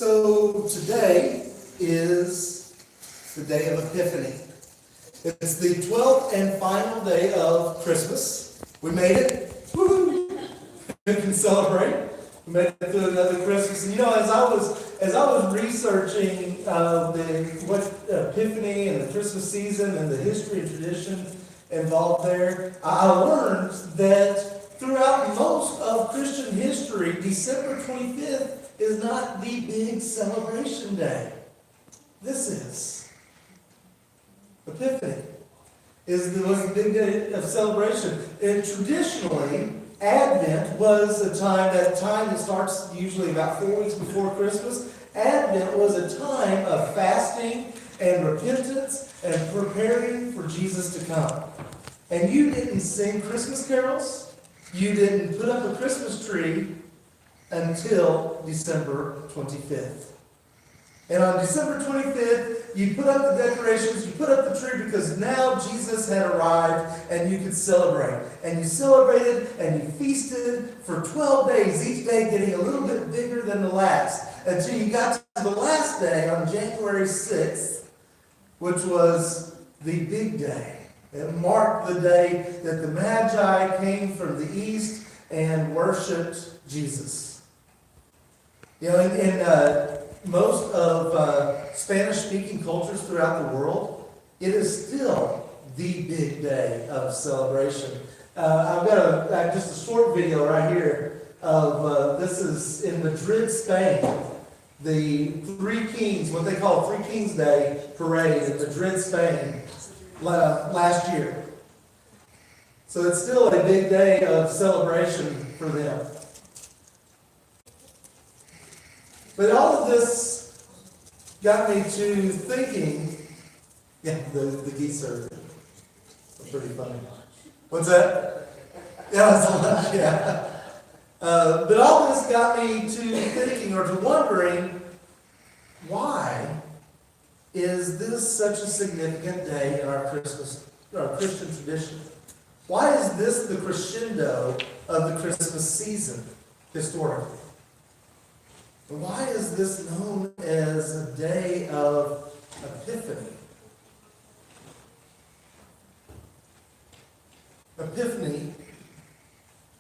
So today is the day of Epiphany. It's the 12th and final day of Christmas. We made it. Woo-hoo! We can celebrate. We made it through another Christmas. And as I was researching what Epiphany and the Christmas season and the history and tradition involved there, I learned that throughout most of Christian history, December 25th is not the big celebration day. This is. Epiphany was the big day of celebration. And traditionally, Advent was a time that starts usually about 4 weeks before Christmas. Advent was a time of fasting and repentance and preparing for Jesus to come. And you didn't sing Christmas carols. You didn't put up a Christmas tree until December 25th. And on December 25th, you put up the decorations, you put up the tree because now Jesus had arrived and you could celebrate. And you celebrated and you feasted for 12 days, each day getting a little bit bigger than the last, until you got to the last day on January 6th, which was the big day. It marked the day that the Magi came from the east and worshipped Jesus. In most of Spanish-speaking cultures throughout the world, it is still the big day of celebration. I've got just a short video right here of this is in Madrid, Spain. The Three Kings, what they call Three Kings Day parade in Madrid, Spain, last year. So it's still a big day of celebration for them. But all of this got me to thinking, the geese are pretty funny. What's that? Yeah, that's lunch, yeah. But all this got me to thinking or to wondering, why is this such a significant day in our Christian tradition? Why is this the crescendo of the Christmas season historically? Why is this known as a day of Epiphany? Epiphany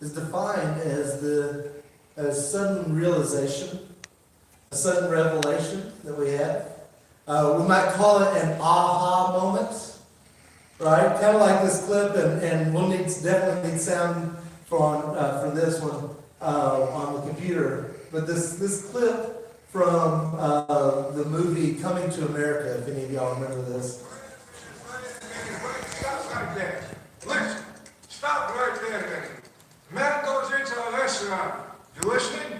is defined as sudden realization, a sudden revelation that we have. We might call it an aha moment, right? Kind of like this clip, and we'll definitely need sound for this one on the computer. But this clip from the movie Coming to America, if any of y'all remember this. Stop right there. Listen. Stop right there a minute. Man goes into a restaurant. You listening?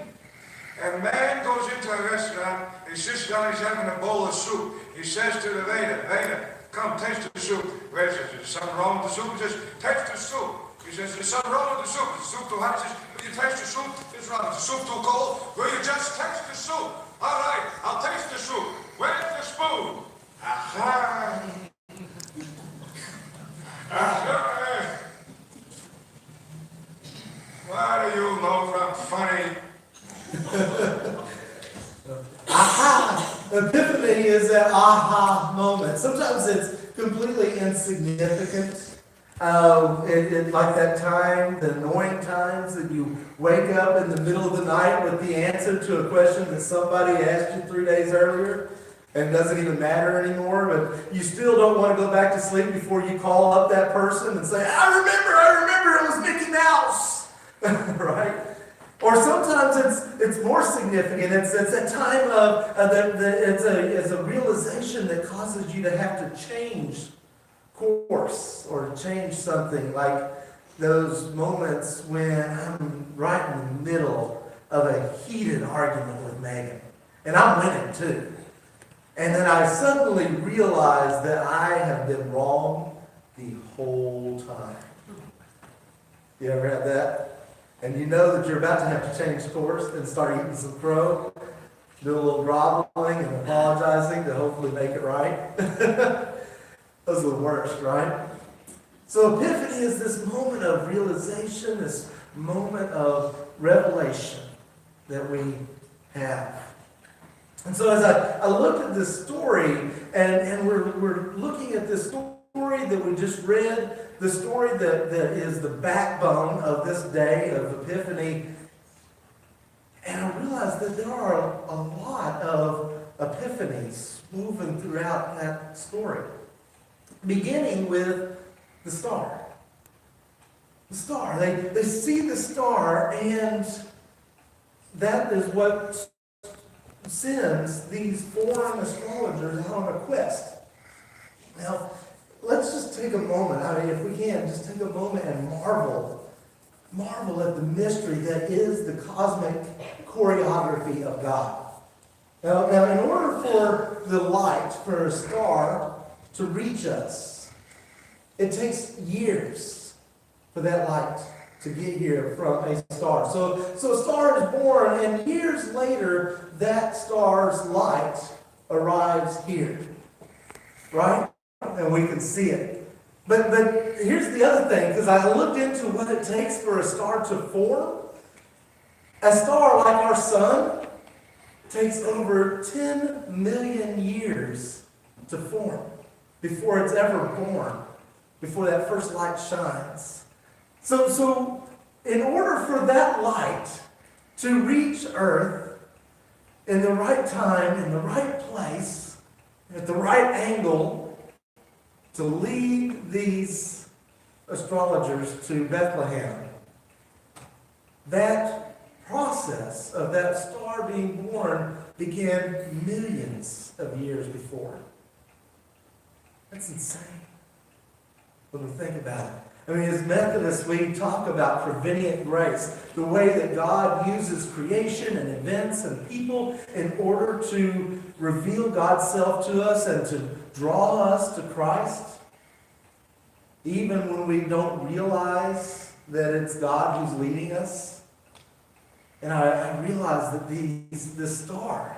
And man goes into a restaurant. He sits down. He's having a bowl of soup. He says to the waiter, come taste the soup. Waiter says, is something wrong with the soup? He says, taste the soup. He says, there's something wrong with the soup. Is the soup too hot? He says, will you taste the soup? It's wrong. Is the soup too cold? Will you just taste the soup? All right, I'll taste the soup. Where's the spoon? Aha! Aha! What do you know from funny? Aha! Epiphany is that aha moment. Sometimes it's completely insignificant. Like that time, the annoying times that you wake up in the middle of the night with the answer to a question that somebody asked you 3 days earlier and it doesn't even matter anymore, but you still don't want to go back to sleep before you call up that person and say, I remember, it was Mickey Mouse, right? Or sometimes it's more significant. It's a time of it's a realization that causes you to have to change course or change something, like those moments when I'm right in the middle of a heated argument with Megan, and I'm winning too. And then I suddenly realize that I have been wrong the whole time. You ever had that? And you know that you're about to have to change course and start eating some crow, do a little groveling and apologizing to hopefully make it right. Those are the worst, right? So Epiphany is this moment of realization, this moment of revelation that we have. And so as I looked at this story, and we're looking at this story that we just read, the story that is the backbone of this day of Epiphany, and I realized that there are a lot of epiphanies woven throughout that story, beginning with the star. The star. They see the star, and that is what sends these foreign astrologers out on a quest. Now, let's just take a moment. I mean, if we can, just take a moment and marvel at the mystery that is the cosmic choreography of God. Now, in order for the light, for a star to reach us, it takes years for that light to get here from a star. So a star is born, and years later, that star's light arrives here. Right? And we can see it. But here's the other thing, because I looked into what it takes for a star to form. A star like our sun takes over 10 million years to form before it's ever born, before that first light shines. So in order for that light to reach Earth in the right time, in the right place, at the right angle, to lead these astrologers to Bethlehem, that process of that star being born began millions of years before. That's insane when we think about it. I mean, as Methodists, we talk about prevenient grace, the way that God uses creation and events and people in order to reveal God's self to us and to draw us to Christ, even when we don't realize that it's God who's leading us. And I realized that this star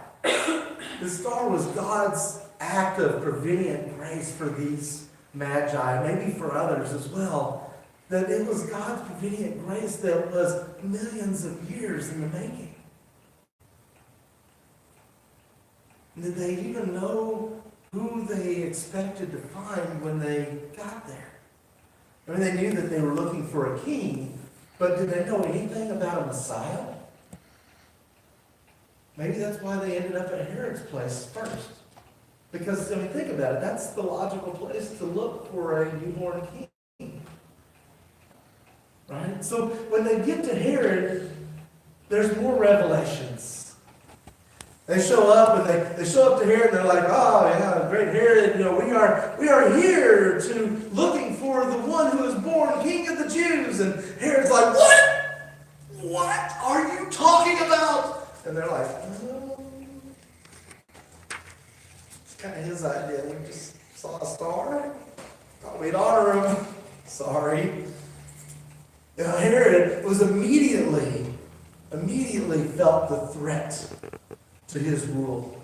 was God's act of prevenient grace for these magi, maybe for others as well, that it was God's prevenient grace that was millions of years in the making. Did they even know who they expected to find when they got there? I mean, they knew that they were looking for a king, but did they know anything about a Messiah? Maybe that's why they ended up at Herod's place first. Because, I mean, think about it. That's the logical place to look for a newborn king. Right? So when they get to Herod, there's more revelations. They show up and they show up to Herod and they're like, oh yeah, great Herod, we are here to looking for the one who is born King of the Jews. And Herod's like, what? What are you talking about? And they're like, it's kind of his idea. We just saw a star. Thought we'd honor him. Sorry. Herod was immediately felt the threat to his rule.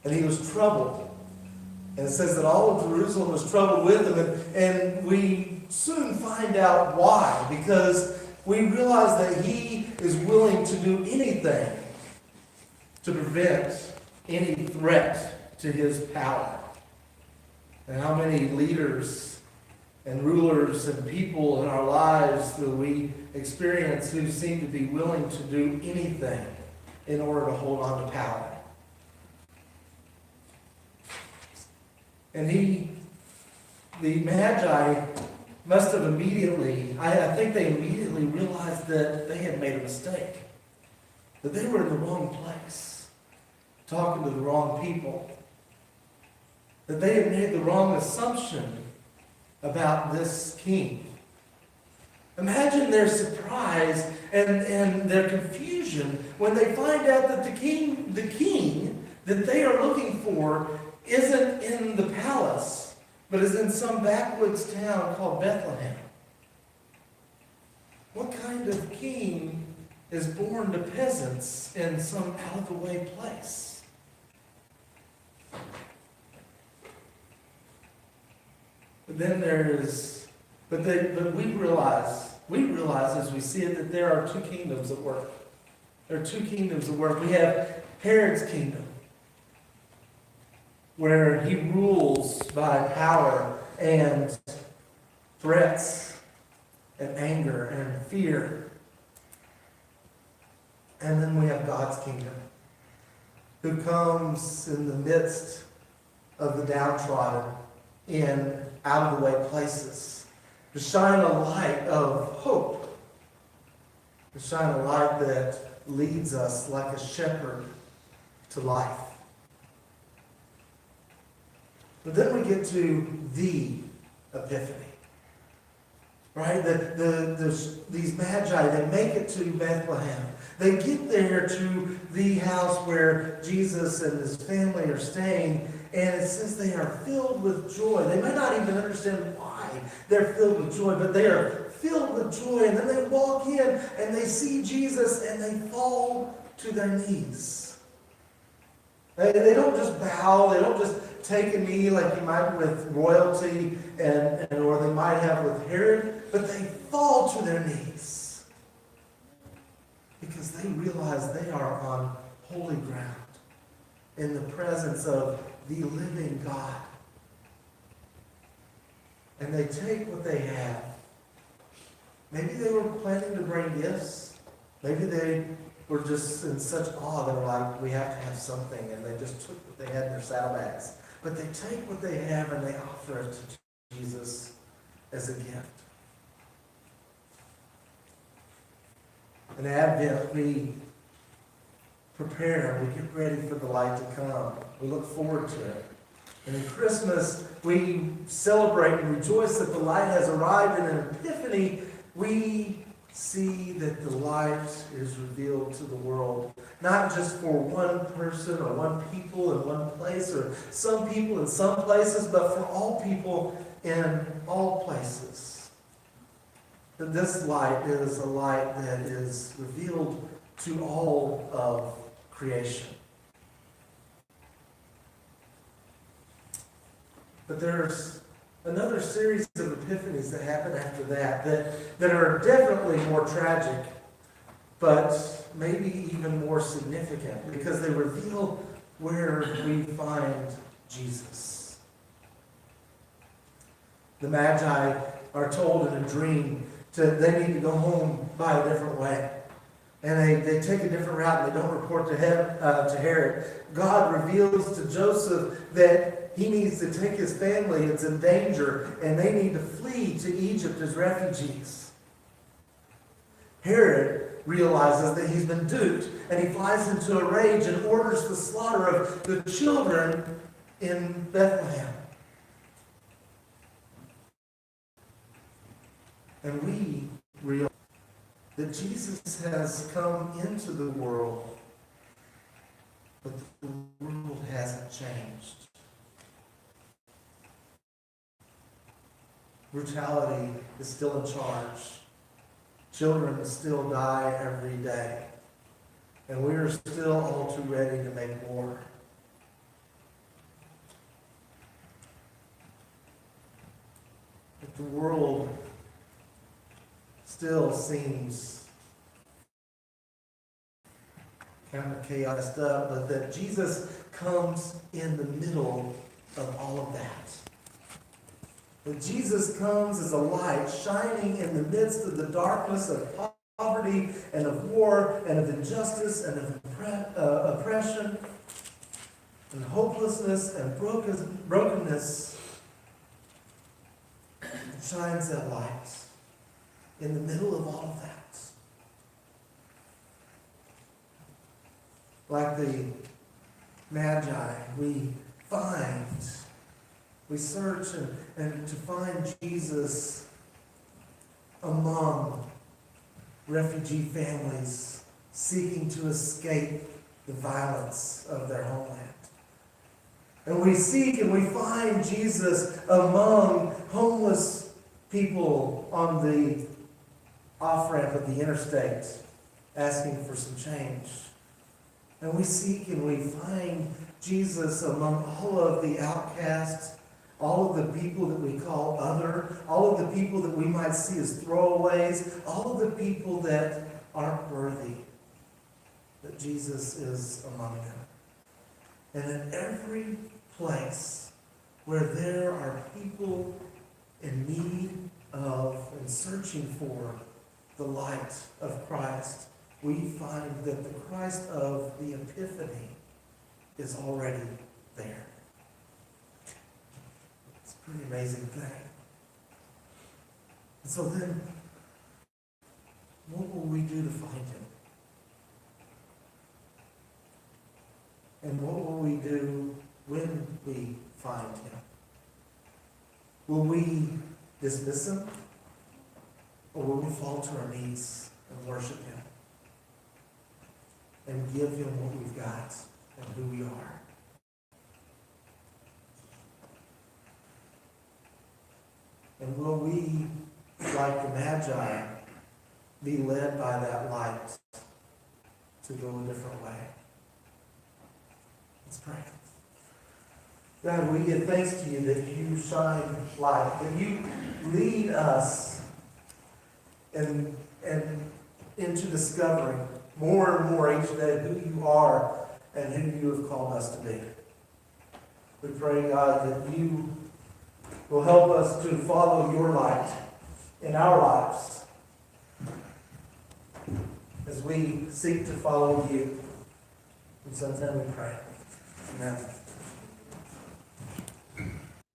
And he was troubled. And it says that all of Jerusalem was troubled with him. And we soon find out why. Because we realize that he is willing to do anything to prevent any threat to his power. And how many leaders and rulers and people in our lives that we experience who seem to be willing to do anything in order to hold on to power. And the Magi must have immediately, I think they immediately realized that they had made a mistake. That they were in the wrong place, talking to the wrong people. That they had made the wrong assumption about this king. Imagine their surprise and their confusion when they find out that the king that they are looking for isn't in the palace, but is in some backwoods town called Bethlehem. What kind of king is born to peasants in some out-of-the-way place? But then we realize as we see it that there are two kingdoms at work. There are two kingdoms at work. We have Herod's kingdom, where he rules by power and threats and anger and fear. And then we have God's kingdom, who comes in the midst of the downtrodden in out-of-the-way places to shine a light of hope, to shine a light that leads us like a shepherd to life. But then we get to the Epiphany. Right? These magi, they make it to Bethlehem. They get there to the house where Jesus and his family are staying, and it says they are filled with joy. They may not even understand why they're filled with joy, but they are filled with joy. And then they walk in and they see Jesus and they fall to their knees. They don't just bow, they don't just take a knee like you might with royalty or they might have with Herod, but they fall to their knees because they realize they are on holy ground in the presence of the living God. And they take what they have. Maybe they were planning to bring gifts. Maybe they were just in such awe, they were like, we have to have something, and they just took what they had in their saddlebags. But they take what they have and they offer it to Jesus as a gift. In Advent, we prepare, we get ready for the light to come. We look forward to it. And in Christmas, we celebrate and rejoice that the light has arrived. And in Epiphany, we see that the light is revealed to the world, not just for one person or one people in one place or some people in some places, but for all people in all places. That this light is a light that is revealed to all of creation. But there's another series of epiphanies that happen after that are definitely more tragic, but maybe even more significant because they reveal where we find Jesus. The Magi are told in a dream they need to go home by a different way. And they take a different route and they don't report to Herod. God reveals to Joseph that he needs to take his family. It's in danger and they need to flee to Egypt as refugees. Herod realizes that he's been duped and he flies into a rage and orders the slaughter of the children in Bethlehem. And we realize that Jesus has come into the world, but the world hasn't changed. Brutality is still in charge. Children still die every day. And we are still all too ready to make war. But the world still seems kind of chaotic stuff, but that Jesus comes in the middle of all of that. That Jesus comes as a light shining in the midst of the darkness of poverty and of war and of injustice and of oppression and hopelessness and brokenness. Shines that light in the middle of all of that. Like the Magi, we search and to find Jesus among refugee families seeking to escape the violence of their homeland. And we seek and we find Jesus among homeless people on the off-ramp of the interstate asking for some change. And we seek and we find Jesus among all of the outcasts, all of the people that we call other, all of the people that we might see as throwaways, all of the people that aren't worthy, that Jesus is among them. And in every place where there are people in need of and searching for the light of Christ, we find that the Christ of the Epiphany is already there. It's a pretty amazing thing. And so then, what will we do to find him? And what will we do when we find him? Will we dismiss him? Or will we fall to our knees and worship him? And give him what we've got and who we are? And will we, like the Magi, be led by that light to go a different way? Let's pray. God, we give thanks to you that you shine light, that you lead us and into discovering more and more each day who you are and who you have called us to be. We pray, God, that you will help us to follow your light in our lives as we seek to follow you. In Son's name we pray. Amen.